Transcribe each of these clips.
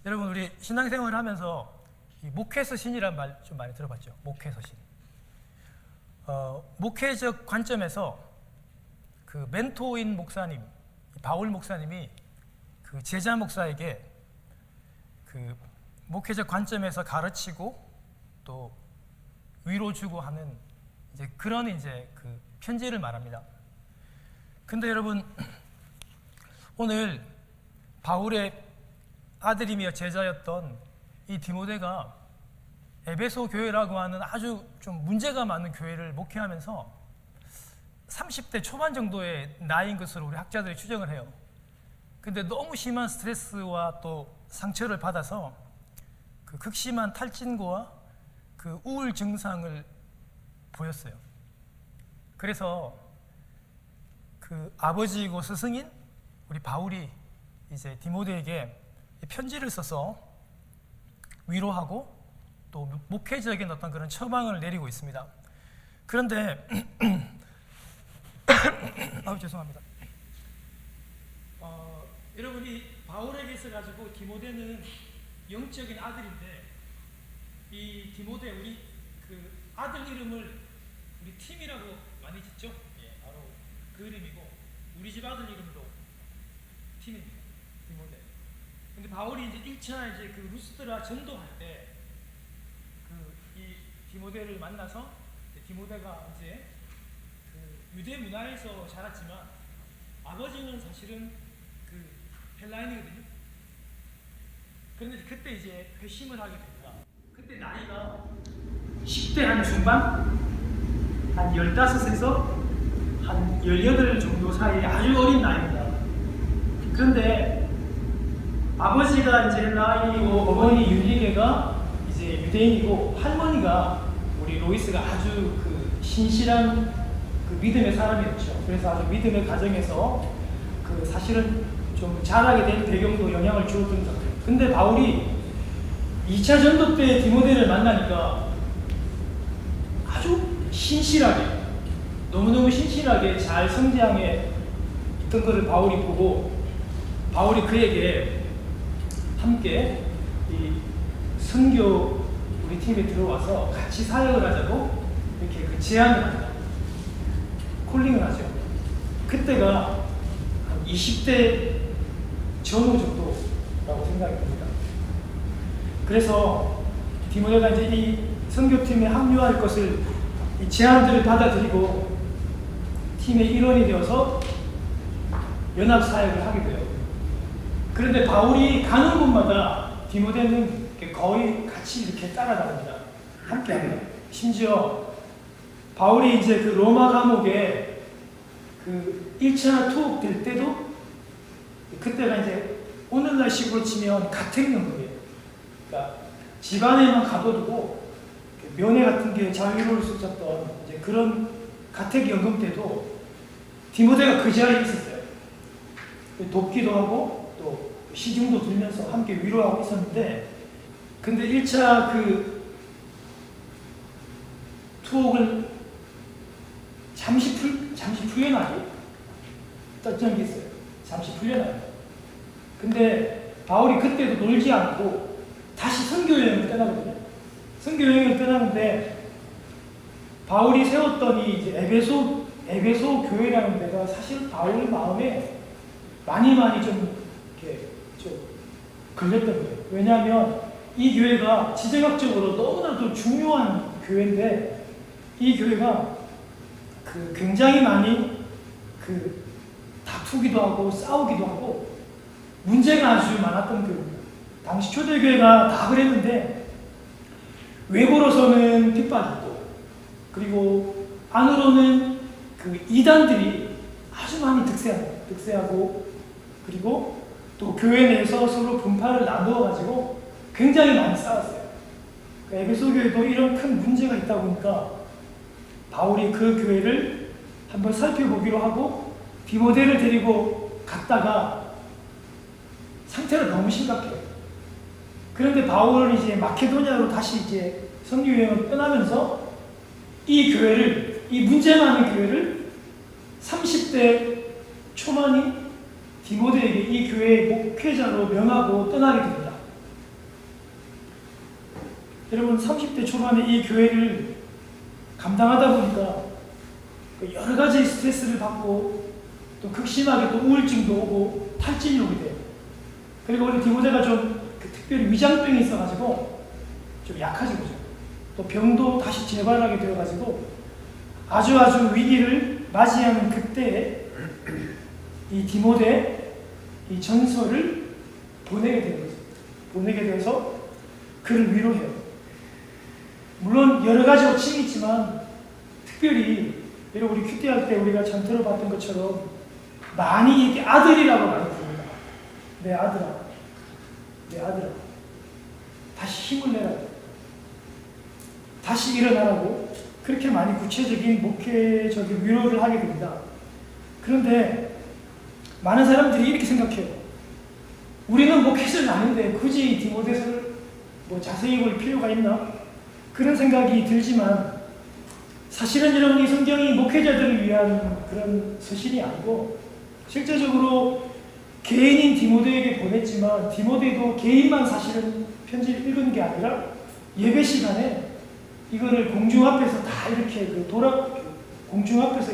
여러분, 우리 신앙생활을 하면서 이 목회서신이라는 말 좀 많이 들어봤죠? 목회서신. 목회적 관점에서 그 멘토인 목사님, 바울 목사님이 그 제자 목사에게 그 목회적 관점에서 가르치고 또 위로 주고 하는 이제 그런 이제 그 편지를 말합니다. 근데 여러분, 오늘 바울의 아들이며 제자였던 이 디모데가 에베소 교회라고 하는 아주 좀 문제가 많은 교회를 목회하면서 30대 초반 정도의 나이인 것으로 우리 학자들이 추정을 해요. 근데 너무 심한 스트레스와 또 상처를 받아서 그 극심한 탈진과 그 우울 증상을 보였어요. 그래서 그 아버지이고 스승인 우리 바울이 이제 디모데에게 편지를 써서 위로하고 또 목회적인 어떤 그런 처방을 내리고 있습니다. 그런데 죄송합니다. 여러분이 바울에게 있어가지고 디모데는 영적인 아들인데, 이 디모데 우리 그 아들 이름을 우리 팀이라고 많이 짓죠? 예, 바로 그 이름이고 우리 집 아들 이름도 팀입니다. 디모데. 근데 바울이 이제 1차 이제 그 루스드라 전도할 때 그 이 디모데를 만나서 디모데가 이제 그 유대 문화에서 자랐지만 아버지는 사실은 그 헬라인이거든요. 그런데 그때 이제 회심을 하게 됩니다. 그때 나이가 10대 한 중반? 한 15에서 한 18 정도 사이에 아주 어린 나이입니다. 그런데 아버지가 이제 헬라인이고 어머니 유리게가 이제 유대인이고 할머니가 우리 로이스가 아주 그 신실한 그 믿음의 사람이었죠. 그래서 아주 믿음의 가정에서 그 사실은 좀 자라게 된 배경도 영향을 주었던 것 같아요. 근데 바울이 2차 전도 때 디모데를 만나니까 아주 신실하게, 너무너무 신실하게 잘 성장해 있던 것을 바울이 보고, 바울이 그에게 함께 이 선교 우리 팀에 들어와서 같이 사역을 하자고 이렇게 그 제안을 합니다. 콜링을 하죠. 그때가 한 20대 전후 정도라고 생각이 듭니다. 그래서 디모데가 이제 이 선교팀에 합류할 것을 이 제안들을 받아들이고 팀의 일원이 되어서 연합 사역을 하게 돼요. 그런데 바울이 가는 곳마다 디모데는 거의 같이 이렇게 따라다닙니다. 함께 합니다. 심지어 바울이 이제 그 로마 감옥에 그 1차 투옥 될 때도 그때가 이제 오늘날식으로 치면 가택연금이에요. 그러니까 집안에만 가둬두고 면회 같은 게 자유로울 수 있었던 이제 그런 가택연금 때도 디모데가 그 자리에 있었어요. 돕기도 하고 또 시중도 들면서 함께 위로하고 있었는데, 근데 1차 그 투옥을 잠시 풀려나기 어떤 게 있어요. 잠시 풀려나기. 근데 바울이 그때도 놀지 않고 다시 선교 여행을 떠나거든요. 선교 여행을 떠나는데 바울이 세웠던 이 이제 에베소 교회라는 데가 사실 바울 마음에 많이 좀 이렇게 좀 걸렸던 거예요. 왜냐하면 이 교회가 지정학적으로 너무나도 중요한 교회인데, 이 교회가 그 굉장히 많이 그 다투기도 하고 싸우기도 하고 문제가 아주 많았던 교회입니다. 당시 초대교회가 다 그랬는데 외부로서는 핍박이 있고, 그리고 안으로는 그 이단들이 아주 많이 득세하고, 그리고 또 교회 내에서 서로 분파를 나누어가지고 굉장히 많이 싸웠어요. 에베소 교회도 이런 큰 문제가 있다 보니까 바울이 그 교회를 한번 살펴보기로 하고 디모데를 데리고 갔다가 상태가 너무 심각해요. 그런데 바울은 이제 마케도니아로 다시 이제 선교 여행을 떠나면서 이 교회를, 이 문제 많은 교회를 30대 초반인 디모데에게 이 교회의 목회자로 명하고 떠나게 됩니다. 여러분 30대 초반에 이 교회를 감당하다 보니까 여러 가지 스트레스를 받고 또 극심하게 또 우울증도 오고 탈진이 오게 돼요. 그리고 우리 디모데가 좀 특별히 위장병이 있어가지고 좀 약해진 거죠. 또 병도 다시 재발하게 되어가지고 아주 위기를 맞이하는 그때에 이 디모데 이 전서를 보내게 되는 거죠. 보내게 돼서 그를 위로해요. 물론 여러 가지 호칭이 있지만 특별히 여러분 우리 큐티할 때 우리가 참 들어봤던 것처럼 많이 이렇게 아들이라고 많이 부릅니다. 내 아들아, 내 아들아, 다시 힘을 내라고, 다시 일어나라고 그렇게 많이 구체적인 목회적인 위로를 하게 됩니다. 그런데 많은 사람들이 이렇게 생각해요. 우리는 목회자는 아닌데 굳이 디모데서를 뭐 자세히 볼 필요가 있나? 그런 생각이 들지만 사실은 여러분 이 성경이 목회자들을 위한 그런 서신이 아니고 실제적으로 개인인 디모데에게 보냈지만 디모데도 개인만 사실은 편지를 읽은 게 아니라 예배 시간에 이거를 공중 앞에서 다 이렇게 공중 앞에서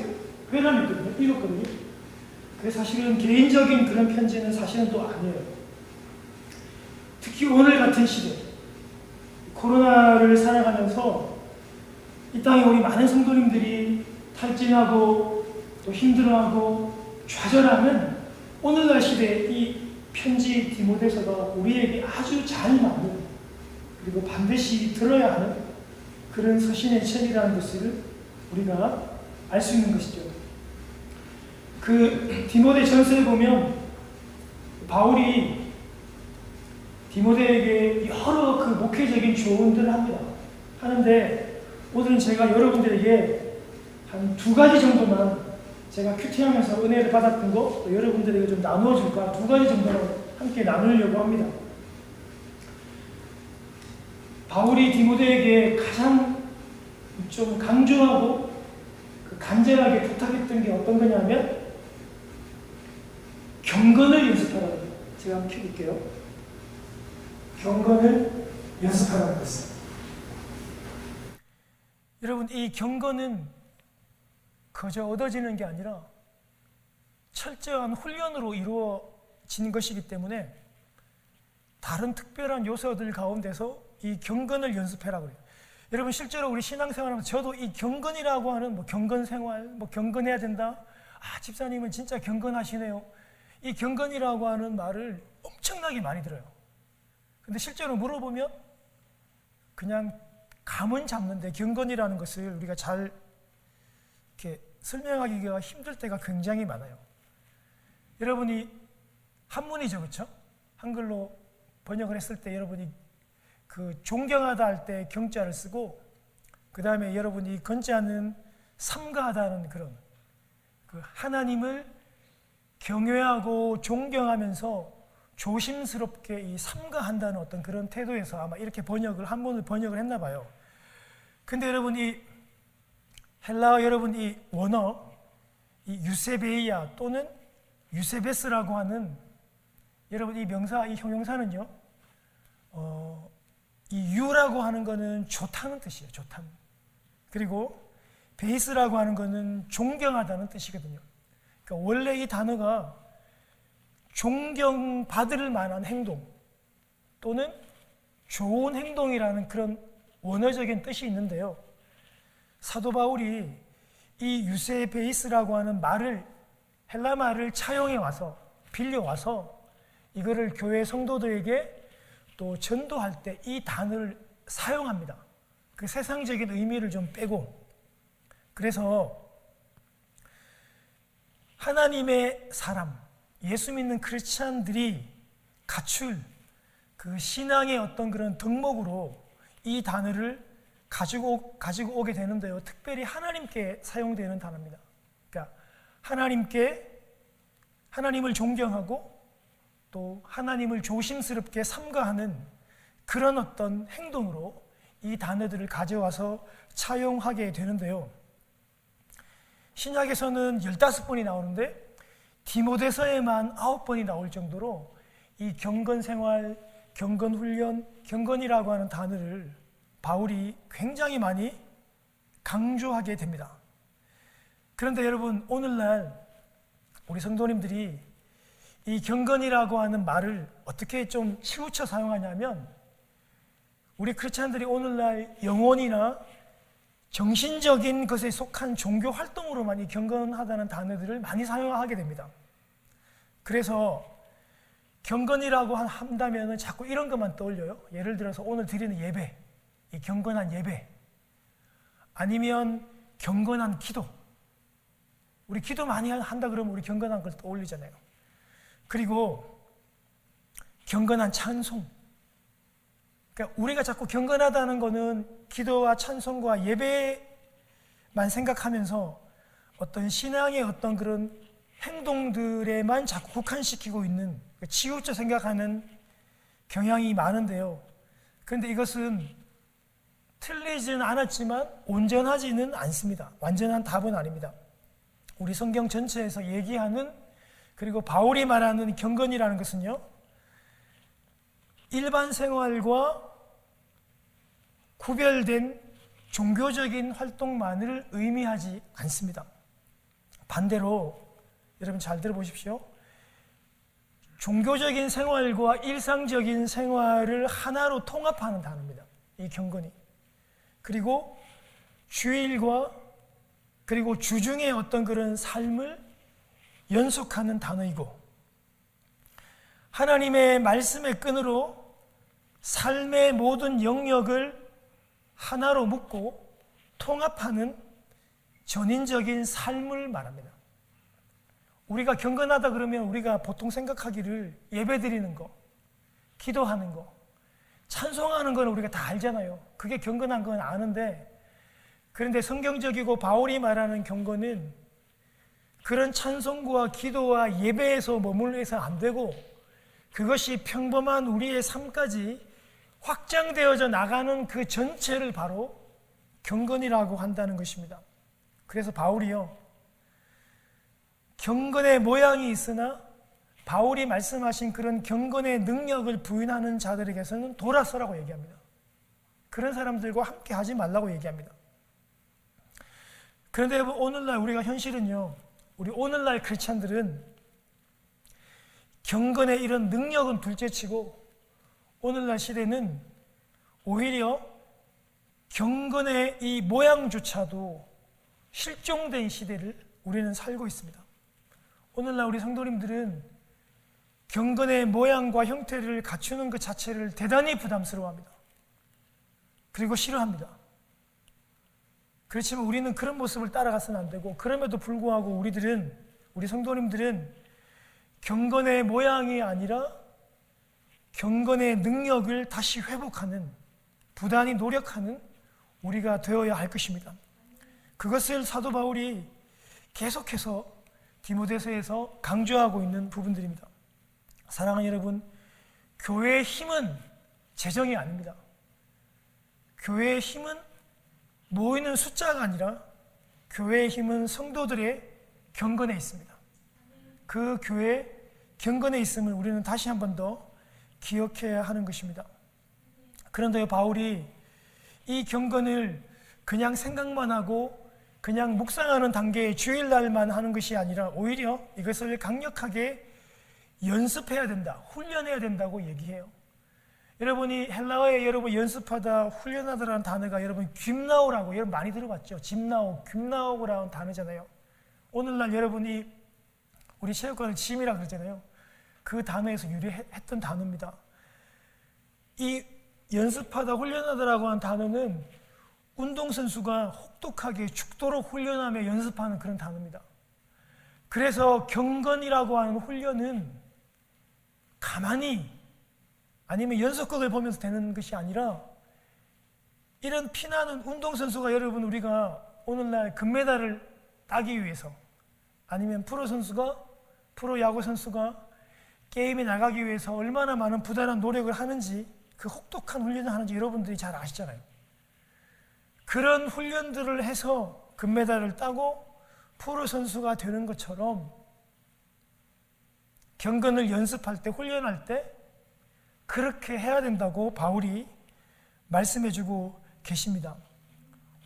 회람했거든요. 읽었거든요. 그래서 사실은 개인적인 그런 편지는 사실은 또 아니에요. 특히 오늘 같은 시대 코로나를 살아가면서 이 땅에 우리 많은 성도님들이 탈진하고 또 힘들어하고 좌절하는 오늘날 시대에 이 편지 디모데서가 우리에게 아주 잘 맞는 그리고 반드시 들어야 하는 그런 서신의 책이라는 것을 우리가 알 수 있는 것이죠. 그 디모데 전서에 보면 바울이 디모데에게 여러 그 목회적인 조언들을 합니다. 하는데 오늘은 제가 여러분들에게 한 2가지 정도만 제가 큐티하면서 은혜를 받았던 거 또 여러분들에게 좀 나누어 줄까 2가지 정도만 함께 나누려고 합니다. 바울이 디모데에게 가장 좀 강조하고 간절하게 부탁했던 게 어떤 거냐면 경건을 연습하라고 합니다. 제가 한번 켜볼게요. 경건을 연습하라는 것입니다. 여러분 이 경건은 그저 얻어지는 게 아니라 철저한 훈련으로 이루어진 것이기 때문에 다른 특별한 요소들 가운데서 이 경건을 연습해라고 해요. 여러분 실제로 우리 신앙생활하면서 저도 이 경건이라고 하는 뭐 경건생활, 뭐 경건해야 된다. 아 집사님은 진짜 경건하시네요. 이 경건이라고 하는 말을 엄청나게 많이 들어요. 근데 실제로 물어보면 그냥 감은 잡는데 경건이라는 것을 우리가 잘 이렇게 설명하기가 힘들 때가 굉장히 많아요. 여러분이 한문이죠, 그렇죠? 한글로 번역을 했을 때 여러분이 그 존경하다 할 때 경자를 쓰고 그 다음에 여러분이 건자는 삼가하다는 그런 그 하나님을 경외하고 존경하면서 조심스럽게 이 삼가한다는 어떤 그런 태도에서 아마 이렇게 한문을 번역을 했나 봐요. 근데 여러분 이 헬라어 여러분 이 원어 이 유세베이아 또는 유세베스라고 하는 여러분 이 명사 이 형용사는요 이 유라고 하는 거는 좋다는 뜻이에요. 좋다는. 그리고 베이스라고 하는 거는 존경하다는 뜻이거든요. 그러니까 원래 이 단어가 존경받을 만한 행동 또는 좋은 행동이라는 그런 원어적인 뜻이 있는데요. 사도 바울이 이 유세베이스라고 하는 말을 헬라 말을 차용해 와서 빌려와서 이거를 교회 성도들에게 또 전도할 때 이 단어를 사용합니다. 그 세상적인 의미를 좀 빼고 그래서 하나님의 사람 예수 믿는 크리스찬들이 갖출 그 신앙의 어떤 그런 덕목으로 이 단어를 가지고 오게 되는데요. 특별히 하나님께 사용되는 단어입니다. 그러니까 하나님을 존경하고 또 하나님을 조심스럽게 삼가하는 그런 어떤 행동으로 이 단어들을 가져와서 차용하게 되는데요. 신약에서는 15번이 나오는데 디모데서에만 9번이 나올 정도로 이 경건생활, 경건훈련, 경건이라고 하는 단어를 바울이 굉장히 많이 강조하게 됩니다. 그런데 여러분, 오늘날 우리 성도님들이 이 경건이라고 하는 말을 어떻게 좀 치우쳐 사용하냐면, 우리 크리스찬들이 오늘날 영혼이나 정신적인 것에 속한 종교 활동으로만 이 경건하다는 단어들을 많이 사용하게 됩니다. 그래서 경건이라고 한다면 자꾸 이런 것만 떠올려요. 예를 들어서 오늘 드리는 예배, 이 경건한 예배, 아니면 경건한 기도. 우리 기도 많이 한다 그러면 우리 경건한 걸 떠올리잖아요. 그리고 경건한 찬송. 그러니까 우리가 자꾸 경건하다는 거는 기도와 찬송과 예배만 생각하면서 어떤 신앙의 어떤 그런 행동들에만 자꾸 국한시키고 있는, 치우쳐 생각하는 경향이 많은데요. 그런데 이것은 틀리지는 않았지만 온전하지는 않습니다. 완전한 답은 아닙니다. 우리 성경 전체에서 얘기하는, 그리고 바울이 말하는 경건이라는 것은요, 일반 생활과 구별된 종교적인 활동만을 의미하지 않습니다. 반대로 여러분 잘 들어보십시오. 종교적인 생활과 일상적인 생활을 하나로 통합하는 단어입니다. 이 경건이. 그리고 주일과 그리고 주중의 어떤 그런 삶을 연속하는 단어이고, 하나님의 말씀의 끈으로 삶의 모든 영역을 하나로 묶고 통합하는 전인적인 삶을 말합니다. 우리가 경건하다 그러면 우리가 보통 생각하기를 예배드리는 거, 기도하는 거, 찬송하는 거는 우리가 다 알잖아요. 그게 경건한 건 아는데, 그런데 성경적이고 바울이 말하는 경건은 그런 찬송과 기도와 예배에서 머물러서 안 되고, 그것이 평범한 우리의 삶까지 확장되어져 나가는 그 전체를 바로 경건이라고 한다는 것입니다. 그래서 바울이요, 경건의 모양이 있으나 바울이 말씀하신 그런 경건의 능력을 부인하는 자들에게서는 돌아서라고 얘기합니다. 그런 사람들과 함께 하지 말라고 얘기합니다. 그런데 오늘날 우리가 현실은요, 우리 오늘날 크리스찬들은 경건의 이런 능력은 둘째치고, 오늘날 시대는 오히려 경건의 이 모양조차도 실종된 시대를 우리는 살고 있습니다. 오늘날 우리 성도님들은 경건의 모양과 형태를 갖추는 것 자체를 대단히 부담스러워합니다. 그리고 싫어합니다. 그렇지만 우리는 그런 모습을 따라가서는 안 되고, 그럼에도 불구하고 우리 성도님들은 경건의 모양이 아니라 경건의 능력을 다시 회복하는, 부단히 노력하는 우리가 되어야 할 것입니다. 그것을 사도 바울이 계속해서 디모데서에서 강조하고 있는 부분들입니다. 사랑하는 여러분, 교회의 힘은 재정이 아닙니다. 교회의 힘은 모이는 숫자가 아니라 교회의 힘은 성도들의 경건에 있습니다. 그 교회의 경건에 있음을 우리는 다시 한 번 더 기억해야 하는 것입니다. 그런데 바울이 이 경건을 그냥 생각만 하고 그냥 묵상하는 단계의 주일날만 하는 것이 아니라 오히려 이것을 강력하게 연습해야 된다, 훈련해야 된다고 얘기해요. 여러분이 헬라어에 여러분 연습하다, 훈련하다라는 단어가 여러분 귐나오라고 여러분 많이 들어봤죠? 짐나오, 귐나오라는 단어잖아요. 오늘날 여러분이 우리 체육관을 짐이라 그러잖아요. 그 단어에서 유래했던 단어입니다. 이 연습하다, 훈련하다라고 하는 단어는 운동선수가 혹독하게 죽도록 훈련하며 연습하는 그런 단어입니다. 그래서 경건이라고 하는 훈련은 가만히 아니면 연속극을 보면서 되는 것이 아니라, 이런 피나는 운동선수가 여러분, 우리가 오늘날 금메달을 따기 위해서, 아니면 프로야구 선수가 게임에 나가기 위해서 얼마나 많은 부단한 노력을 하는지, 그 혹독한 훈련을 하는지 여러분들이 잘 아시잖아요. 그런 훈련들을 해서 금메달을 따고 프로 선수가 되는 것처럼 경건을 연습할 때, 훈련할 때 그렇게 해야 된다고 바울이 말씀해주고 계십니다.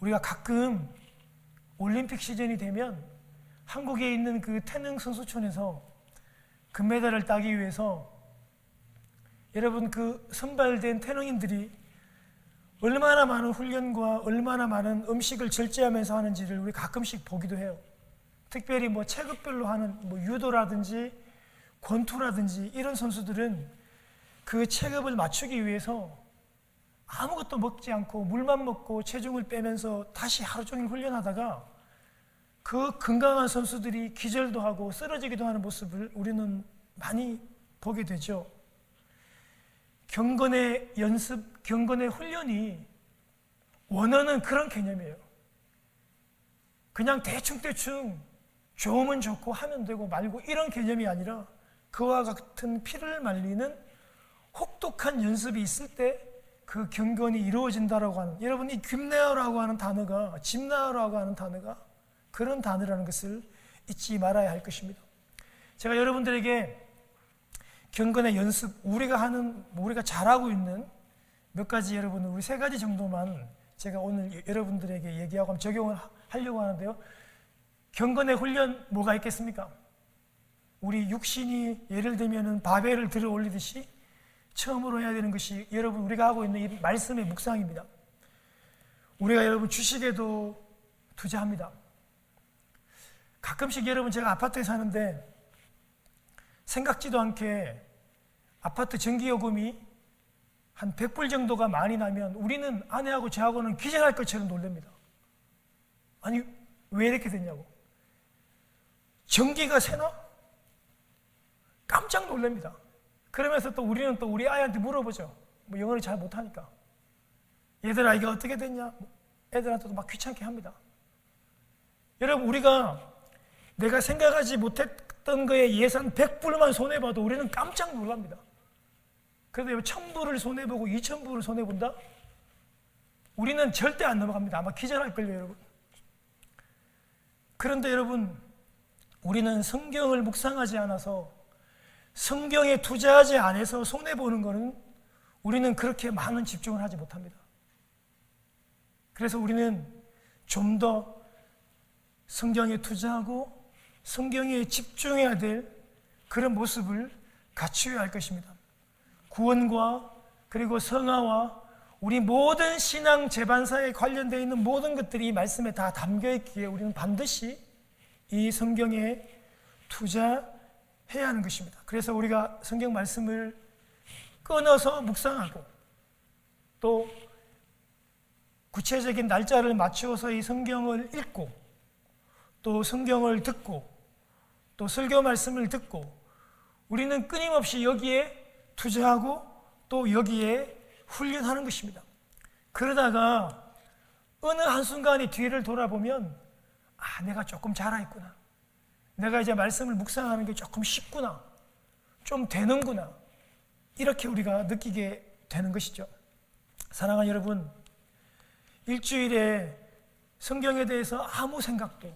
우리가 가끔 올림픽 시즌이 되면 한국에 있는 그 태능 선수촌에서 금메달을 따기 위해서 여러분 그 선발된 태능인들이 얼마나 많은 훈련과 얼마나 많은 음식을 절제하면서 하는지를 우리 가끔씩 보기도 해요. 특별히 뭐 체급별로 하는 뭐 유도라든지 권투라든지 이런 선수들은 그 체급을 맞추기 위해서 아무것도 먹지 않고 물만 먹고 체중을 빼면서 다시 하루 종일 훈련하다가 그 건강한 선수들이 기절도 하고 쓰러지기도 하는 모습을 우리는 많이 보게 되죠. 경건의 연습, 경건의 훈련이 원하는 그런 개념이에요. 그냥 대충 좋으면 좋고 하면 되고 말고 이런 개념이 아니라 그와 같은 피를 말리는 혹독한 연습이 있을 때 그 경건이 이루어진다라고 하는, 여러분 이 귐나요라고 하는 단어가, 집나요라고 하는 단어가 그런 단어라는 것을 잊지 말아야 할 것입니다. 제가 여러분들에게 경건의 연습, 우리가 잘하고 있는 몇 가지, 여러분 우리 3가지 정도만 제가 오늘 여러분들에게 얘기하고 적용을 하려고 하는데요. 경건의 훈련 뭐가 있겠습니까? 우리 육신이 예를 들면 바벨을 들어 올리듯이 처음으로 해야 되는 것이 여러분 우리가 하고 있는 이 말씀의 묵상입니다. 우리가 여러분 주식에도 투자합니다. 가끔씩 여러분 제가 아파트에 사는데 생각지도 않게 아파트 전기요금이 한 100불 정도가 많이 나면 우리는 아내하고 저하고는 기절할 것처럼 놀랍니다. 아니 왜 이렇게 됐냐고. 전기가 새나? 깜짝 놀랍니다. 그러면서 또 우리는 또 우리 아이한테 물어보죠. 뭐 영어를 잘 못하니까. 얘들아 이게 어떻게 됐냐? 애들한테도 막 귀찮게 합니다. 여러분 우리가 내가 생각하지 못했던 거에 예산 100불만 손해봐도 우리는 깜짝 놀랍니다. 그런데 1000불을 손해보고 2000불을 손해본다? 우리는 절대 안 넘어갑니다. 아마 기절할걸요 여러분. 그런데 여러분 우리는 성경을 묵상하지 않아서 성경에 투자하지 않아서 손해보는 것은 우리는 그렇게 많은 집중을 하지 못합니다. 그래서 우리는 좀 더 성경에 투자하고 성경에 집중해야 될 그런 모습을 갖추어야 할 것입니다. 구원과 그리고 성화와 우리 모든 신앙 재반사에 관련되어 있는 모든 것들이 이 말씀에 다 담겨 있기에 우리는 반드시 이 성경에 투자해야 하는 것입니다. 그래서 우리가 성경 말씀을 끊어서 묵상하고 또 구체적인 날짜를 맞추어서 이 성경을 읽고 또 성경을 듣고 또 설교 말씀을 듣고 우리는 끊임없이 여기에 투자하고 또 여기에 훈련하는 것입니다. 그러다가 어느 한순간에 뒤를 돌아보면 내가 조금 자라있구나. 내가 이제 말씀을 묵상하는 게 조금 쉽구나. 좀 되는구나. 이렇게 우리가 느끼게 되는 것이죠. 사랑하는 여러분, 일주일에 성경에 대해서 아무 생각도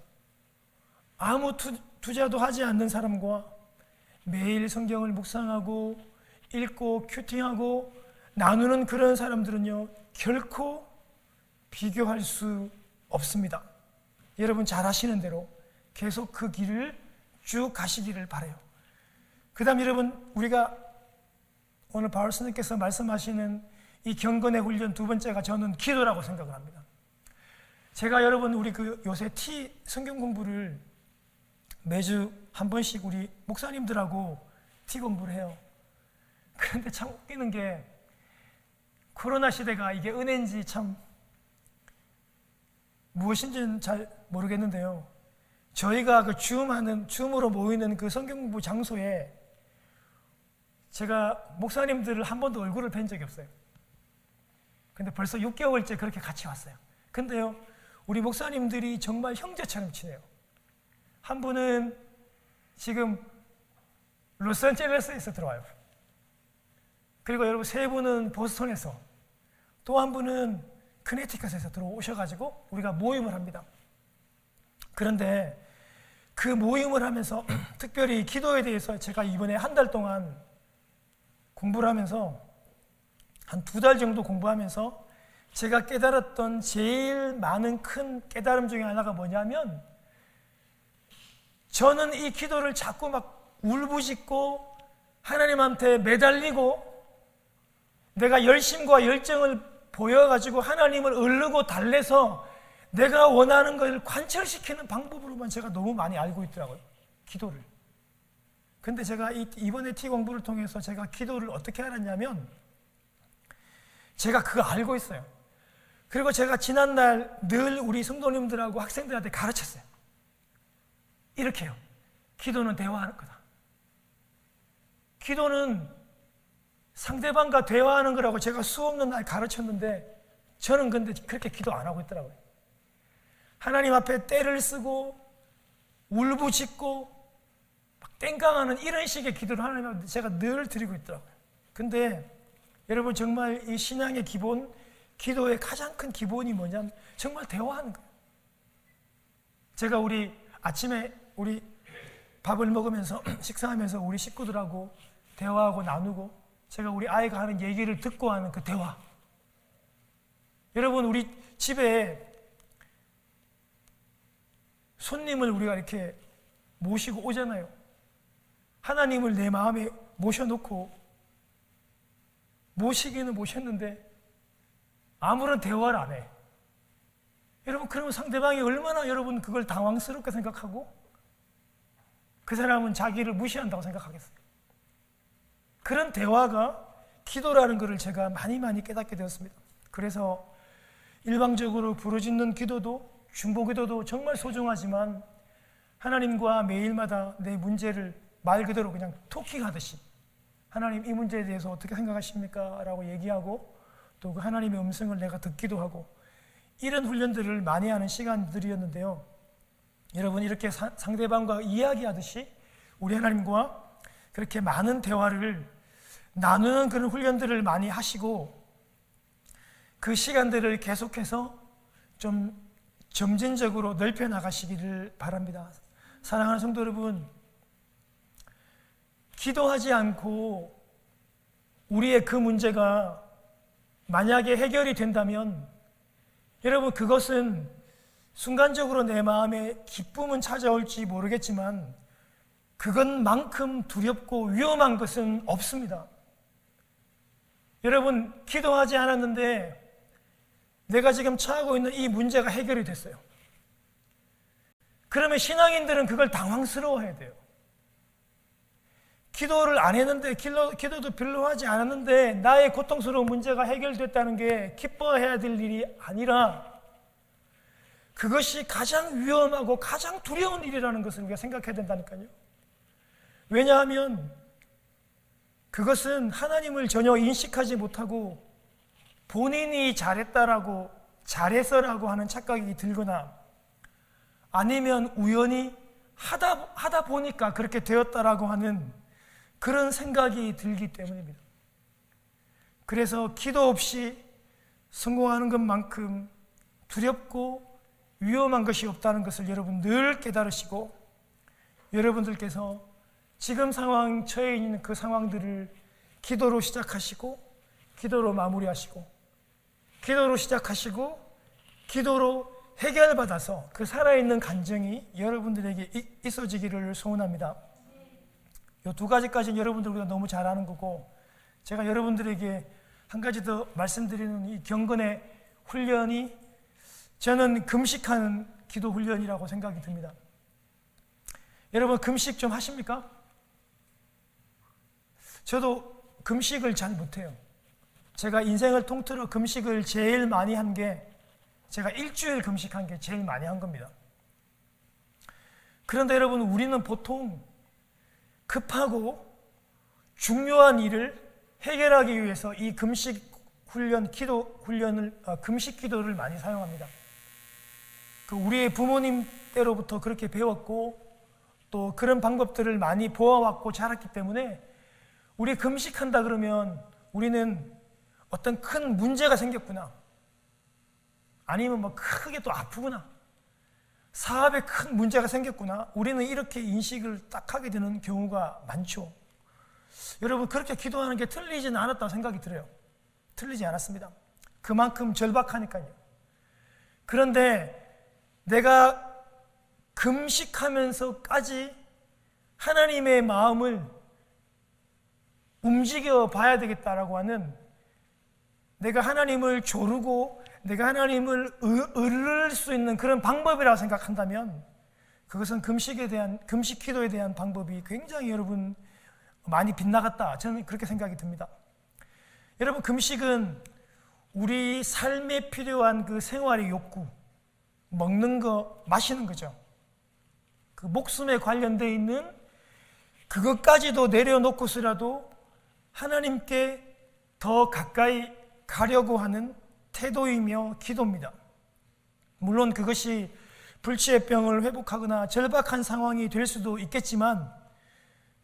아무 투자도 하지 않는 사람과 매일 성경을 묵상하고 읽고 큐팅하고 나누는 그런 사람들은요 결코 비교할 수 없습니다. 여러분 잘 아시는 대로 계속 그 길을 쭉 가시기를 바라요. 그 다음 여러분 우리가 오늘 바울 스님께서 말씀하시는 이 경건의 훈련 두 번째가 저는 기도라고 생각을 합니다. 제가 여러분 우리 요새 성경 공부를 매주 한 번씩 우리 목사님들하고 공부를 해요. 그런데 참 웃기는 게 코로나 시대가 이게 은혜인지 참 무엇인지는 잘 모르겠는데요. 저희가 그 줌으로 모이는 그 성경 공부 장소에 제가 목사님들을 한 번도 얼굴을 뵌 적이 없어요. 근데 벌써 6개월째 그렇게 같이 왔어요. 근데요, 우리 목사님들이 정말 형제처럼 친해요. 한 분은 지금 로스앤젤레스에서 들어와요. 그리고 여러분 3분은 보스턴에서, 또 한 분은 커네티컷에서 들어오셔가지고 우리가 모임을 합니다. 그런데 그 모임을 하면서 특별히 기도에 대해서 제가 이번에 한 달 동안 공부를 하면서 한 2달 정도 공부하면서 제가 깨달았던 제일 많은 큰 깨달음 중에 하나가 뭐냐면, 저는 이 기도를 자꾸 막 울부짖고 하나님한테 매달리고 내가 열심과 열정을 보여가지고 하나님을 으르고 달래서 내가 원하는 것을 관철시키는 방법으로만 제가 너무 많이 알고 있더라고요, 기도를. 근데 제가 이번에 티 공부를 통해서 제가 기도를 어떻게 알았냐면, 제가 그거 알고 있어요. 그리고 제가 지난날 늘 우리 성도님들하고 학생들한테 가르쳤어요. 이렇게 해요. 기도는 대화하는 거다. 기도는 상대방과 대화하는 거라고 제가 수업 없는 날 가르쳤는데, 저는 근데 그렇게 기도 안 하고 있더라고요. 하나님 앞에 떼를 쓰고 울부짖고 막 땡깡하는 이런 식의 기도를 하나님한테 제가 늘 드리고 있더라고요. 근데 여러분, 정말 이 신앙의 기본, 기도의 가장 큰 기본이 뭐냐면 정말 대화하는 거예요. 제가 우리 아침에 우리 밥을 먹으면서 식사하면서 우리 식구들하고 대화하고 나누고, 제가 우리 아이가 하는 얘기를 듣고 하는 그 대화. 여러분, 우리 집에 손님을 우리가 이렇게 모시고 오잖아요. 하나님을 내 마음에 모셔놓고 모시기는 모셨는데 아무런 대화를 안 해. 여러분, 그러면 상대방이 얼마나 여러분 그걸 당황스럽게 생각하고 그 사람은 자기를 무시한다고 생각하겠어요. 그런 대화가 기도라는 것을 제가 많이 깨닫게 되었습니다. 그래서 일방적으로 부르짖는 기도도, 중보기도도 정말 소중하지만, 하나님과 매일마다 내 문제를 말 그대로 그냥 토킹하듯이, 하나님 이 문제에 대해서 어떻게 생각하십니까? 라고 얘기하고, 또 그 하나님의 음성을 내가 듣기도 하고, 이런 훈련들을 많이 하는 시간들이었는데요. 여러분, 이렇게 상대방과 이야기하듯이 우리 하나님과 그렇게 많은 대화를 나누는 그런 훈련들을 많이 하시고, 그 시간들을 계속해서 좀 점진적으로 넓혀 나가시기를 바랍니다. 사랑하는 성도 여러분, 기도하지 않고 우리의 그 문제가 만약에 해결이 된다면, 여러분, 그것은 순간적으로 내 마음에 기쁨은 찾아올지 모르겠지만 그것만큼 두렵고 위험한 것은 없습니다. 여러분, 기도하지 않았는데 내가 지금 처하고 있는 이 문제가 해결이 됐어요. 그러면 신앙인들은 그걸 당황스러워해야 돼요. 기도를 안 했는데, 기도도 별로 하지 않았는데 나의 고통스러운 문제가 해결됐다는 게 기뻐해야 될 일이 아니라, 그것이 가장 위험하고 가장 두려운 일이라는 것을 우리가 생각해야 된다니까요. 왜냐하면 그것은 하나님을 전혀 인식하지 못하고 본인이 잘했다라고, 잘해서라고 하는 착각이 들거나, 아니면 우연히 하다 보니까 그렇게 되었다라고 하는 그런 생각이 들기 때문입니다. 그래서 기도 없이 성공하는 것만큼 두렵고 위험한 것이 없다는 것을 여러분 늘 깨달으시고, 여러분들께서 지금 상황, 처해 있는 그 상황들을 기도로 시작하시고 기도로 마무리하시고, 기도로 시작하시고 기도로 해결받아서 그 살아있는 간증이 여러분들에게 있어지기를 소원합니다. 이 두 가지까지는 여러분들보다 너무 잘 아는 거고, 제가 여러분들에게 한 가지 더 말씀드리는 이 경건의 훈련이, 저는 금식하는 기도 훈련이라고 생각이 듭니다. 여러분, 금식 좀 하십니까? 저도 금식을 잘 못해요. 제가 인생을 통틀어 금식을 제일 많이 한 게, 제가 일주일 금식한 게 제일 많이 한 겁니다. 그런데 여러분, 우리는 보통 급하고 중요한 일을 해결하기 위해서 이 금식 훈련, 기도 훈련을, 금식 기도를 많이 사용합니다. 우리의 부모님 때로부터 그렇게 배웠고, 또 그런 방법들을 많이 보아왔고 자랐기 때문에, 우리 금식한다 그러면 우리는 어떤 큰 문제가 생겼구나, 아니면 뭐 크게 또 아프구나, 사업에 큰 문제가 생겼구나, 우리는 이렇게 인식을 딱 하게 되는 경우가 많죠. 여러분, 그렇게 기도하는 게 틀리지는 않았다고 생각이 들어요. 틀리지 않았습니다. 그만큼 절박하니까요. 그런데 내가 금식하면서까지 하나님의 마음을 움직여 봐야 되겠다라고 하는, 내가 하나님을 조르고 내가 하나님을 의를 수 있는 그런 방법이라고 생각한다면, 그것은 금식 기도에 대한 방법이 굉장히 여러분 많이 빗나갔다, 저는 그렇게 생각이 듭니다. 여러분, 금식은 우리 삶에 필요한 그 생활의 욕구, 먹는 거, 마시는 거죠. 그 목숨에 관련되어 있는 그것까지도 내려놓고서라도 하나님께 더 가까이 가려고 하는 태도이며 기도입니다. 물론 그것이 불치의 병을 회복하거나 절박한 상황이 될 수도 있겠지만,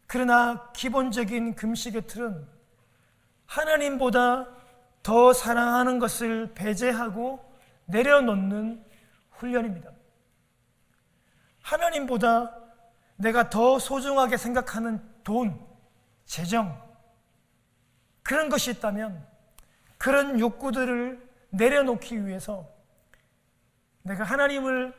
그러나 기본적인 금식의 틀은 하나님보다 더 사랑하는 것을 배제하고 내려놓는 훈련입니다. 하나님보다 내가 더 소중하게 생각하는 돈, 재정, 그런 것이 있다면 그런 욕구들을 내려놓기 위해서 내가 하나님을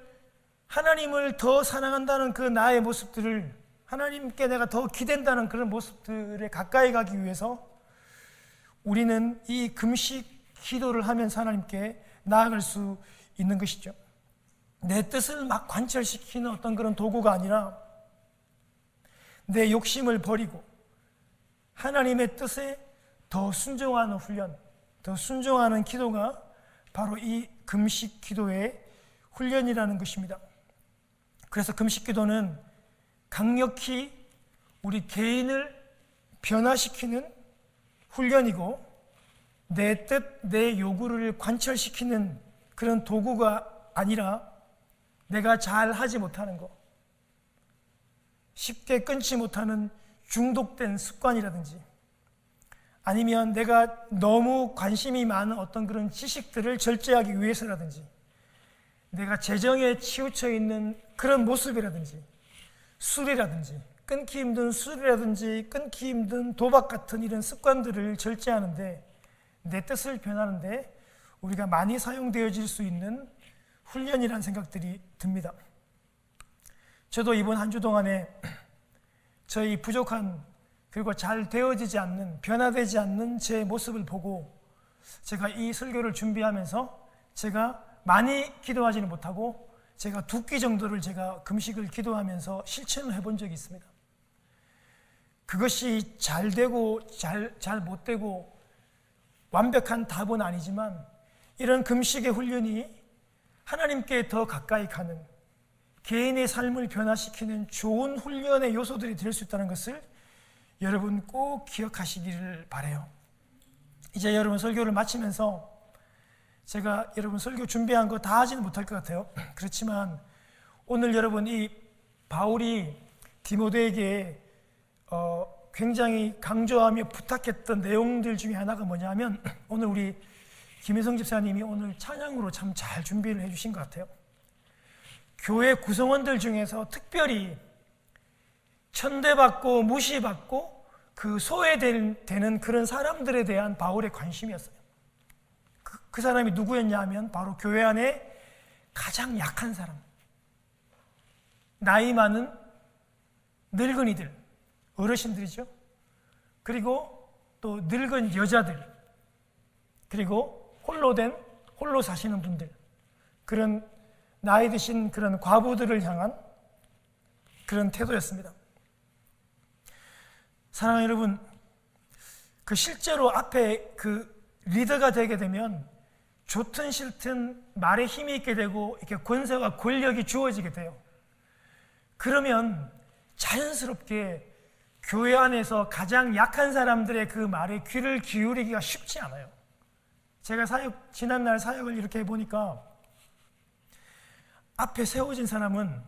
더 사랑한다는 그 나의 모습들을, 하나님께 내가 더 기댄다는 그런 모습들에 가까이 가기 위해서 우리는 이 금식 기도를 하면서 하나님께 나아갈 수 있는 것이죠. 내 뜻을 막 관철시키는 어떤 그런 도구가 아니라 내 욕심을 버리고 하나님의 뜻에 더 순종하는 훈련, 더 순종하는 기도가 바로 이 금식 기도의 훈련이라는 것입니다. 그래서 금식 기도는 강력히 우리 개인을 변화시키는 훈련이고, 내 뜻, 내 요구를 관철시키는 그런 도구가 아니라 내가 잘 하지 못하는 것, 쉽게 끊지 못하는 중독된 습관이라든지, 아니면 내가 너무 관심이 많은 어떤 그런 지식들을 절제하기 위해서라든지, 내가 재정에 치우쳐 있는 그런 모습이라든지, 술이라든지, 끊기 힘든 술이라든지, 끊기 힘든 도박 같은 이런 습관들을 절제하는데, 내 뜻을 변하는데 우리가 많이 사용되어질 수 있는 훈련이라는 생각들이 듭니다. 저도 이번 한 주 동안에 저희 부족한, 그리고 잘 되어지지 않는, 변화되지 않는 제 모습을 보고, 제가 이 설교를 준비하면서 제가 많이 기도하지는 못하고 제가 2끼 정도를 제가 금식을 기도하면서 실천을 해본 적이 있습니다. 그것이 잘 되고 잘 못 되고 완벽한 답은 아니지만, 이런 금식의 훈련이 하나님께 더 가까이 가는, 개인의 삶을 변화시키는 좋은 훈련의 요소들이 될 수 있다는 것을 여러분 꼭 기억하시기를 바라요. 이제 여러분 설교를 마치면서 제가 여러분 설교 준비한 거 다 하지는 못할 것 같아요. 그렇지만 오늘 여러분 이 바울이 디모데에게 굉장히 강조하며 부탁했던 내용들 중에 하나가 뭐냐면, 오늘 우리 김혜성 집사님이 오늘 찬양으로 참 잘 준비를 해주신 것 같아요. 교회 구성원들 중에서 특별히 천대받고 무시받고 그 소외되는 그런 사람들에 대한 바울의 관심이었어요. 그 사람이 누구였냐 하면 바로 교회 안에 가장 약한 사람, 나이 많은 늙은이들, 어르신들이죠. 그리고 또 늙은 여자들, 그리고 홀로 사시는 분들, 그런 나이 드신 그런 과부들을 향한 그런 태도였습니다. 사랑하는 여러분, 그 실제로 앞에 그 리더가 되게 되면 좋든 싫든 말에 힘이 있게 되고 이렇게 권세와 권력이 주어지게 돼요. 그러면 자연스럽게 교회 안에서 가장 약한 사람들의 그 말에 귀를 기울이기가 쉽지 않아요. 제가 지난날 사역을 이렇게 해보니까 앞에 세워진 사람은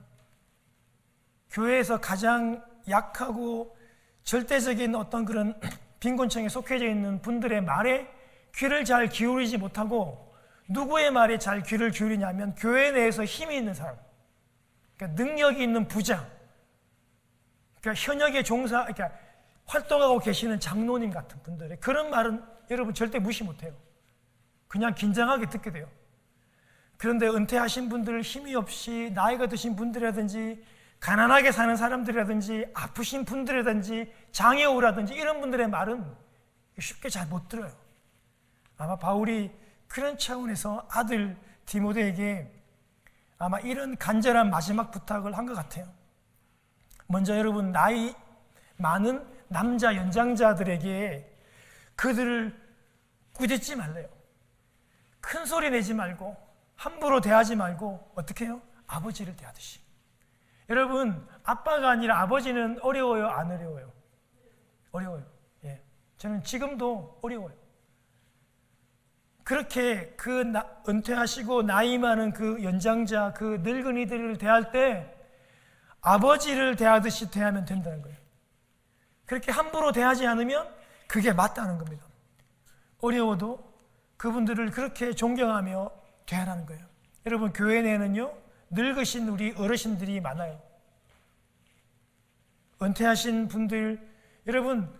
교회에서 가장 약하고 절대적인 어떤 그런 빈곤층에 속해져 있는 분들의 말에 귀를 잘 기울이지 못하고, 누구의 말에 잘 귀를 기울이냐면 교회 내에서 힘이 있는 사람, 그러니까 능력이 있는 부자, 그러니까 현역에 그러니까 활동하고 계시는 장로님 같은 분들의 그런 말은 여러분 절대 무시 못해요. 그냥 긴장하게 듣게 돼요. 그런데 은퇴하신 분들, 힘이 없이 나이가 드신 분들이라든지 가난하게 사는 사람들이라든지 아프신 분들이라든지 장애우라든지 이런 분들의 말은 쉽게 잘 못 들어요. 아마 바울이 그런 차원에서 아들 디모데에게 아마 이런 간절한 마지막 부탁을 한 것 같아요. 먼저 여러분, 나이 많은 남자 연장자들에게 그들을 꾸짖지 말래요. 큰 소리 내지 말고 함부로 대하지 말고 어떻게 해요? 아버지를 대하듯이. 여러분, 아빠가 아니라 아버지는 어려워요, 안 어려워요? 어려워요. 예. 저는 지금도 어려워요. 그렇게 은퇴하시고 나이 많은 그 연장자, 그 늙은이들을 대할 때 아버지를 대하듯이 대하면 된다는 거예요. 그렇게 함부로 대하지 않으면 그게 맞다는 겁니다. 어려워도 그분들을 그렇게 존경하며 대하라는 거예요. 여러분, 교회 내에는요, 늙으신 우리 어르신들이 많아요. 은퇴하신 분들, 여러분,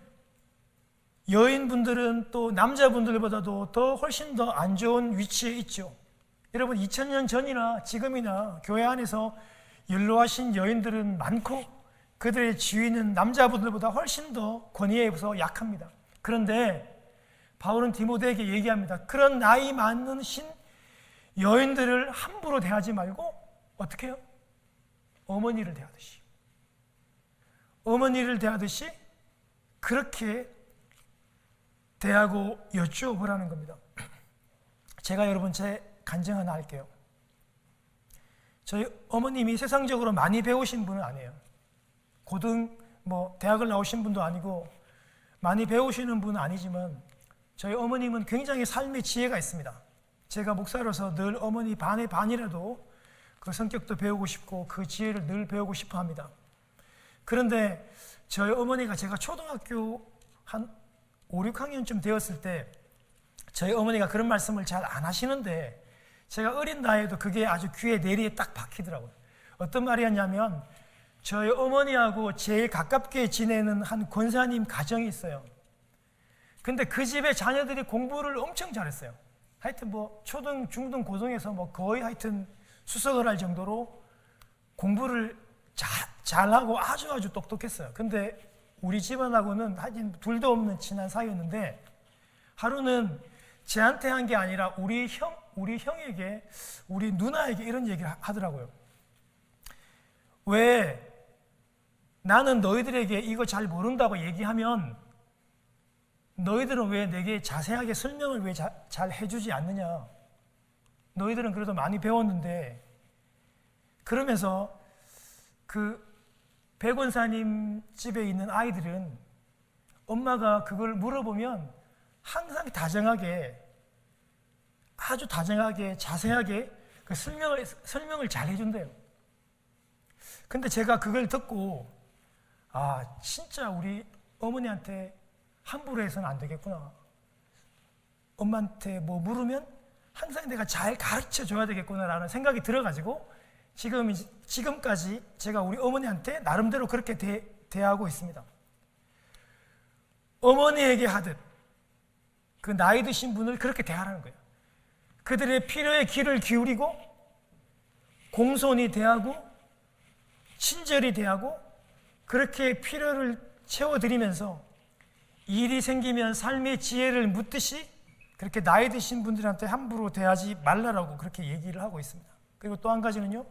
여인분들은 또 남자분들보다도 더 훨씬 더 안 좋은 위치에 있죠. 여러분, 2000년 전이나 지금이나 교회 안에서 연로하신 여인들은 많고 그들의 지위는 남자분들보다 훨씬 더 권위에서 약합니다. 그런데 바울은 디모데에게 얘기합니다. 그런 나이 많으신 여인들을 함부로 대하지 말고 어떻게 해요? 어머니를 대하듯이. 어머니를 대하듯이 그렇게 대하고 여쭈어보라는 겁니다. 제가 여러분 제 간증 하나 할게요. 저희 어머님이 세상적으로 많이 배우신 분은 아니에요. 대학을 나오신 분도 아니고 많이 배우시는 분은 아니지만 저희 어머님은 굉장히 삶의 지혜가 있습니다. 제가 목사로서 늘 어머니 반의 반이라도 그 성격도 배우고 싶고 그 지혜를 늘 배우고 싶어 합니다. 그런데 저희 어머니가 제가 초등학교 한 5, 6학년쯤 되었을 때 저희 어머니가 그런 말씀을 잘 안 하시는데 제가 어린 나이에도 그게 아주 귀에 내리에 딱 박히더라고요. 어떤 말이었냐면 저희 어머니하고 제일 가깝게 지내는 한 권사님 가정이 있어요. 근데 그 집의 자녀들이 공부를 엄청 잘했어요. 하여튼 초등, 중등, 고등에서 거의 하여튼 수석을 할 정도로 공부를 잘하고 아주 똑똑했어요. 근데 우리 집안하고는 하여튼 둘도 없는 친한 사이였는데 하루는 제한테 한 게 아니라 우리 형에게, 우리 누나에게 이런 얘기를 하더라고요. 왜 나는 너희들에게 이거 잘 모른다고 얘기하면 너희들은 왜 내게 자세하게 설명을 왜 잘 해주지 않느냐? 너희들은 그래도 많이 배웠는데. 그러면서 그 백원사님 집에 있는 아이들은 엄마가 그걸 물어보면 항상 아주 다정하게 자세하게 그 설명을 잘 해준대요. 근데 제가 그걸 듣고 진짜 우리 어머니한테 함부로 해서는 안 되겠구나. 엄마한테 물으면 항상 내가 잘 가르쳐 줘야 되겠구나라는 생각이 들어가지고 지금까지 제가 우리 어머니한테 나름대로 그렇게 대하고 있습니다. 어머니에게 하듯 그 나이 드신 분을 그렇게 대하라는 거예요. 그들의 필요에 귀를 기울이고 공손히 대하고 친절히 대하고 그렇게 필요를 채워드리면서 일이 생기면 삶의 지혜를 묻듯이 그렇게 나이 드신 분들한테 함부로 대하지 말라라고 그렇게 얘기를 하고 있습니다. 그리고 또 한 가지는요,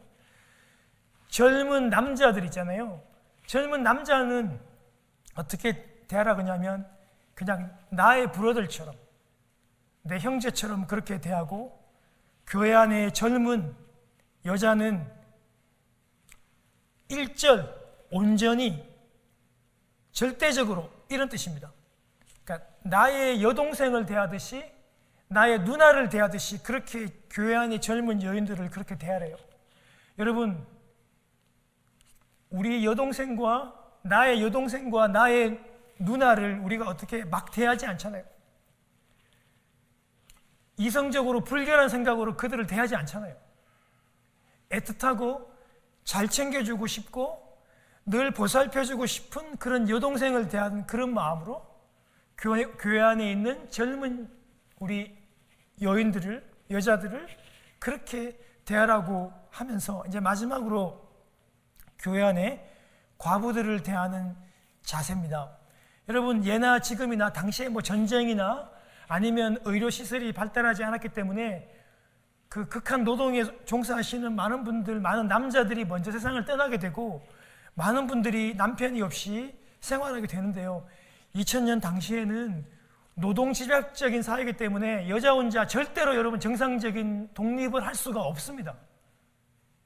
젊은 남자들 있잖아요. 젊은 남자는 어떻게 대하라고 하냐면 그냥 나의 브러들처럼, 내 형제처럼 그렇게 대하고, 교회 안에 젊은 여자는 일절 온전히 절대적으로 이런 뜻입니다. 그러니까 나의 여동생을 대하듯이, 나의 누나를 대하듯이 그렇게 교회 안의 젊은 여인들을 그렇게 대하래요. 여러분, 우리 여동생과 나의 누나를 우리가 어떻게 막 대하지 않잖아요. 이성적으로 불결한 생각으로 그들을 대하지 않잖아요. 애틋하고 잘 챙겨주고 싶고 늘 보살펴주고 싶은 그런 여동생을 대하는 그런 마음으로 교회 안에 있는 젊은 우리 여자들을 그렇게 대하라고 하면서 이제 마지막으로 교회 안에 과부들을 대하는 자세입니다. 여러분, 예나 지금이나 당시에 뭐 전쟁이나 아니면 의료시설이 발달하지 않았기 때문에 그 극한 노동에 종사하시는 많은 분들, 많은 남자들이 먼저 세상을 떠나게 되고 많은 분들이 남편이 없이 생활하게 되는데요. 2000년 당시에는 노동집약적인 사회이기 때문에 여자 혼자 절대로 여러분 정상적인 독립을 할 수가 없습니다.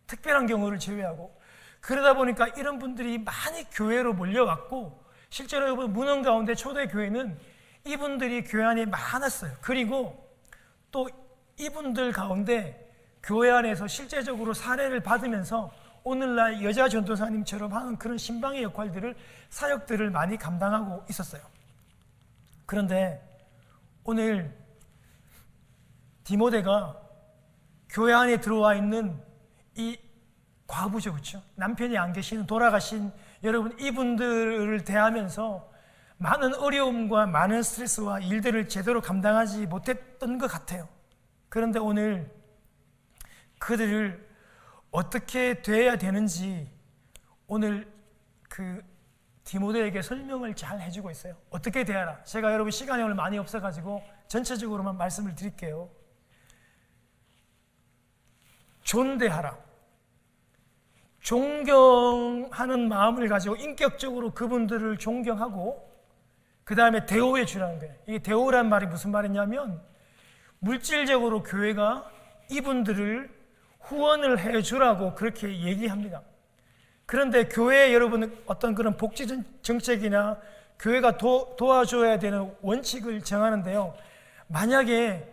특별한 경우를 제외하고. 그러다 보니까 이런 분들이 많이 교회로 몰려왔고 실제로 여러분 문헌 가운데 초대 교회는 이분들이 교회 안에 많았어요. 그리고 또 이분들 가운데 교회 안에서 실제적으로 사례를 받으면서 오늘날 여자 전도사님처럼 하는 그런 신방의 역할들을, 사역들을 많이 감당하고 있었어요. 그런데 오늘 디모데가 교회 안에 들어와 있는 이 과부죠, 그렇죠? 남편이 안 계시는 돌아가신 여러분, 이분들을 대하면서 많은 어려움과 많은 스트레스와 일들을 제대로 감당하지 못했던 것 같아요. 그런데 오늘 그들을 어떻게 대해야 되는지 오늘 그 디모데에게 설명을 잘 해주고 있어요. 어떻게 대하라. 제가 여러분 시간이 오늘 많이 없어가지고 전체적으로만 말씀을 드릴게요. 존대하라. 존경하는 마음을 가지고 인격적으로 그분들을 존경하고 그 다음에 대우해 주라는 거예요. 이게 대우란 말이 무슨 말이냐면 물질적으로 교회가 이분들을 후원을 해 주라고 그렇게 얘기합니다. 그런데 교회에 여러분 어떤 그런 복지 정책이나 교회가 도와줘야 되는 원칙을 정하는데요. 만약에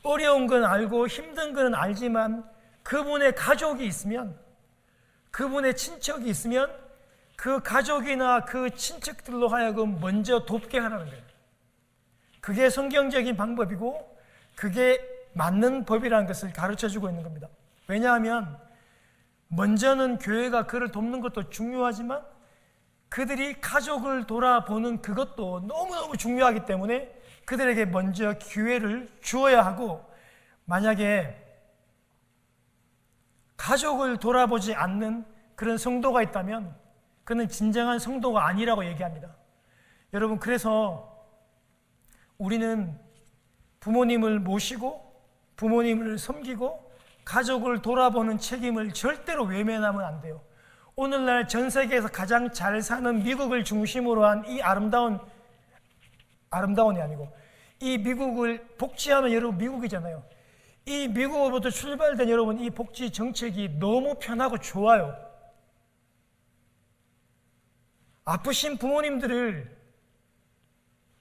어려운 건 알고 힘든 건 알지만 그분의 가족이 있으면, 그분의 친척이 있으면 그 가족이나 그 친척들로 하여금 먼저 돕게 하라는 거예요. 그게 성경적인 방법이고 그게 맞는 법이라는 것을 가르쳐주고 있는 겁니다. 왜냐하면 먼저는 교회가 그를 돕는 것도 중요하지만 그들이 가족을 돌아보는 그것도 너무너무 중요하기 때문에 그들에게 먼저 기회를 주어야 하고, 만약에 가족을 돌아보지 않는 그런 성도가 있다면 그는 진정한 성도가 아니라고 얘기합니다. 여러분, 그래서 우리는 부모님을 모시고 부모님을 섬기고 가족을 돌아보는 책임을 절대로 외면하면 안 돼요. 오늘날 전 세계에서 가장 잘 사는 미국을 중심으로 한 이 아름다운이 아니고 이 미국을 복지하면 여러분 미국이잖아요. 이 미국으로부터 출발된 여러분 이 복지 정책이 너무 편하고 좋아요. 아프신 부모님들을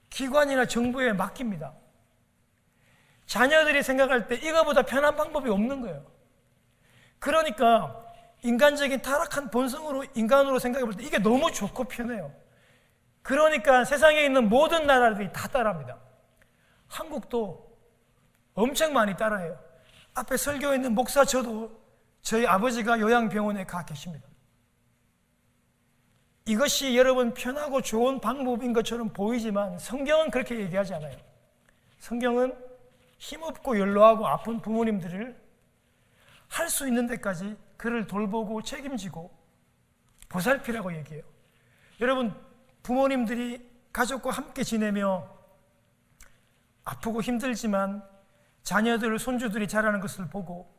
기관이나 정부에 맡깁니다. 자녀들이 생각할 때 이거보다 편한 방법이 없는 거예요. 그러니까 인간적인 타락한 본성으로 인간으로 생각해 볼 때 이게 너무 좋고 편해요. 그러니까 세상에 있는 모든 나라들이 다 따라합니다. 한국도 엄청 많이 따라해요. 앞에 설교에 있는 목사 저도 저희 아버지가 요양병원에 가 계십니다. 이것이 여러분 편하고 좋은 방법인 것처럼 보이지만 성경은 그렇게 얘기하지 않아요. 성경은 힘없고 연로하고 아픈 부모님들을 할 수 있는 데까지 그를 돌보고 책임지고 보살피라고 얘기해요. 여러분, 부모님들이 가족과 함께 지내며 아프고 힘들지만 자녀들, 손주들이 자라는 것을 보고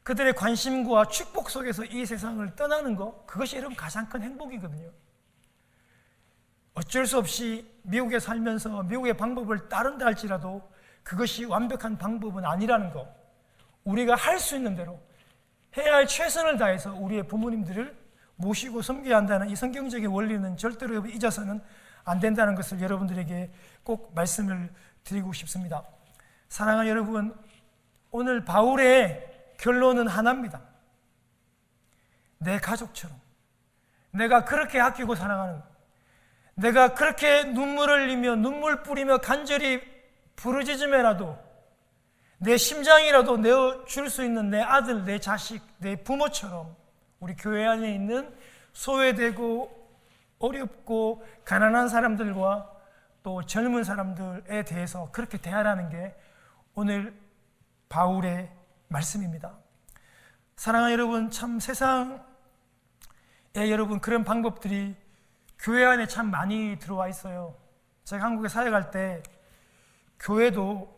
그들의 관심과 축복 속에서 이 세상을 떠나는 것, 그것이 여러분 가장 큰 행복이거든요. 어쩔 수 없이 미국에 살면서 미국의 방법을 따른다 할지라도 그것이 완벽한 방법은 아니라는 것, 우리가 할 수 있는 대로 해야 할 최선을 다해서 우리의 부모님들을 모시고 섬겨야 한다는 이 성경적인 원리는 절대로 잊어서는 안 된다는 것을 여러분들에게 꼭 말씀을 드리고 싶습니다. 사랑하는 여러분, 오늘 바울의 결론은 하나입니다. 내 가족처럼 내가 그렇게 아끼고 사랑하는, 내가 그렇게 눈물을 흘리며 눈물 뿌리며 간절히 부르짖으며라도 내 심장이라도 내어줄 수 있는 내 아들, 내 자식, 내 부모처럼 우리 교회 안에 있는 소외되고 어렵고 가난한 사람들과 또 젊은 사람들에 대해서 그렇게 대하라는 게 오늘 바울의 말씀입니다. 사랑하는 여러분, 참 세상에 여러분 그런 방법들이 교회 안에 참 많이 들어와 있어요. 제가 한국에 사역할 때 교회도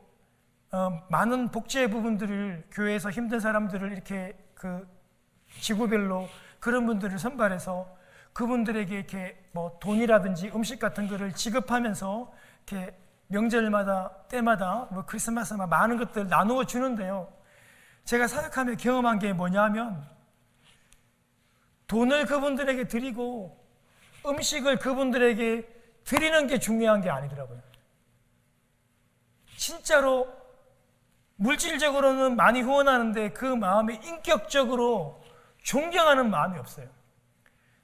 많은 복지의 부분들을, 교회에서 힘든 사람들을 이렇게 그 지구별로 그런 분들을 선발해서 그분들에게 이렇게 뭐 돈이라든지 음식 같은 거를 지급하면서 이렇게 명절마다 때마다 뭐 크리스마스마다 많은 것들 나누어 주는데요. 제가 사역하며 경험한 게 뭐냐면 돈을 그분들에게 드리고 음식을 그분들에게 드리는 게 중요한 게 아니더라고요. 진짜로 물질적으로는 많이 후원하는데 그 마음에 인격적으로 존경하는 마음이 없어요.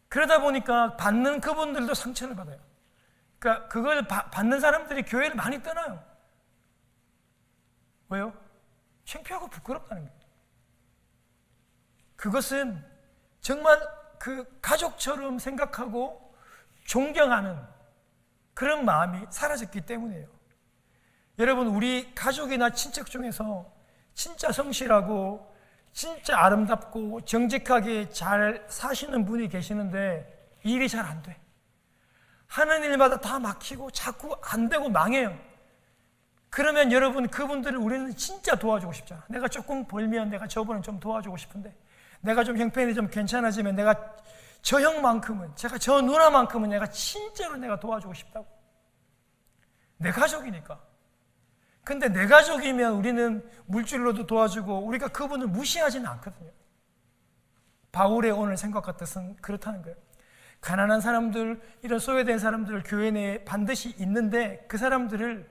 그러다 보니까 받는 그분들도 상처를 받아요. 그러니까 그걸 받는 사람들이 교회를 많이 떠나요. 왜요? 창피하고 부끄럽다는 거예요. 그것은 정말 그 가족처럼 생각하고 존경하는 그런 마음이 사라졌기 때문이에요. 여러분, 우리 가족이나 친척 중에서 진짜 성실하고 진짜 아름답고 정직하게 잘 사시는 분이 계시는데 일이 잘 안 돼. 하는 일마다 다 막히고 자꾸 안 되고 망해요. 그러면 여러분, 그분들을 우리는 진짜 도와주고 싶잖아. 내가 조금 벌면 내가 저분은 좀 도와주고 싶은데, 내가 좀 형편이 좀 괜찮아지면 내가 저 형만큼은, 제가 저 누나만큼은 내가 진짜로 내가 도와주고 싶다고. 내 가족이니까. 근데 내 가족이면 우리는 물질로도 도와주고 우리가 그분을 무시하지는 않거든요. 바울의 오늘 생각과 뜻은 그렇다는 거예요. 가난한 사람들, 이런 소외된 사람들 교회 내에 반드시 있는데 그 사람들을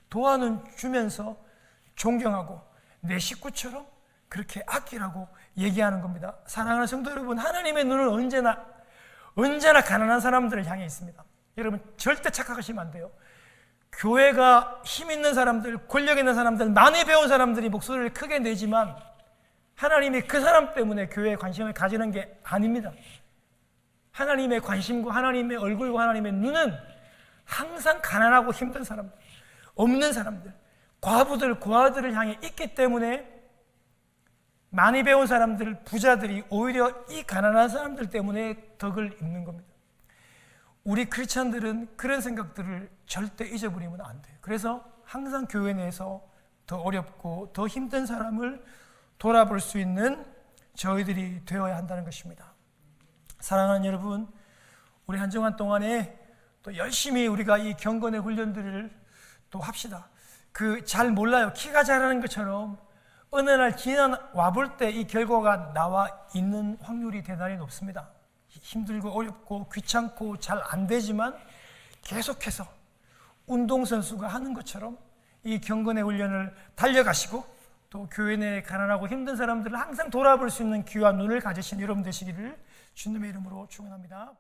도와주면서 존경하고 내 식구처럼 그렇게 아끼라고 얘기하는 겁니다. 사랑하는 성도 여러분, 하나님의 눈은 언제나 가난한 사람들을 향해 있습니다. 여러분 절대 착각하시면 안 돼요. 교회가 힘 있는 사람들, 권력 있는 사람들, 많이 배운 사람들이 목소리를 크게 내지만 하나님이 그 사람 때문에 교회에 관심을 가지는 게 아닙니다. 하나님의 관심과 하나님의 얼굴과 하나님의 눈은 항상 가난하고 힘든 사람들, 없는 사람들, 과부들, 고아들을 향해 있기 때문에 많이 배운 사람들, 부자들이 오히려 이 가난한 사람들 때문에 덕을 입는 겁니다. 우리 크리스찬들은 그런 생각들을 절대 잊어버리면 안 돼요. 그래서 항상 교회 내에서 더 어렵고 더 힘든 사람을 돌아볼 수 있는 저희들이 되어야 한다는 것입니다. 사랑하는 여러분, 우리 한 주간 동안에 또 열심히 우리가 이 경건의 훈련들을 또 합시다. 잘 몰라요. 키가 자라는 것처럼 어느 날 지나 와볼 때 이 결과가 나와 있는 확률이 대단히 높습니다. 힘들고 어렵고 귀찮고 잘 안 되지만 계속해서 운동선수가 하는 것처럼 이 경건의 훈련을 달려가시고 또 교회 내에 가난하고 힘든 사람들을 항상 돌아볼 수 있는 귀와 눈을 가지신 여러분 되시기를 주님의 이름으로 축원합니다.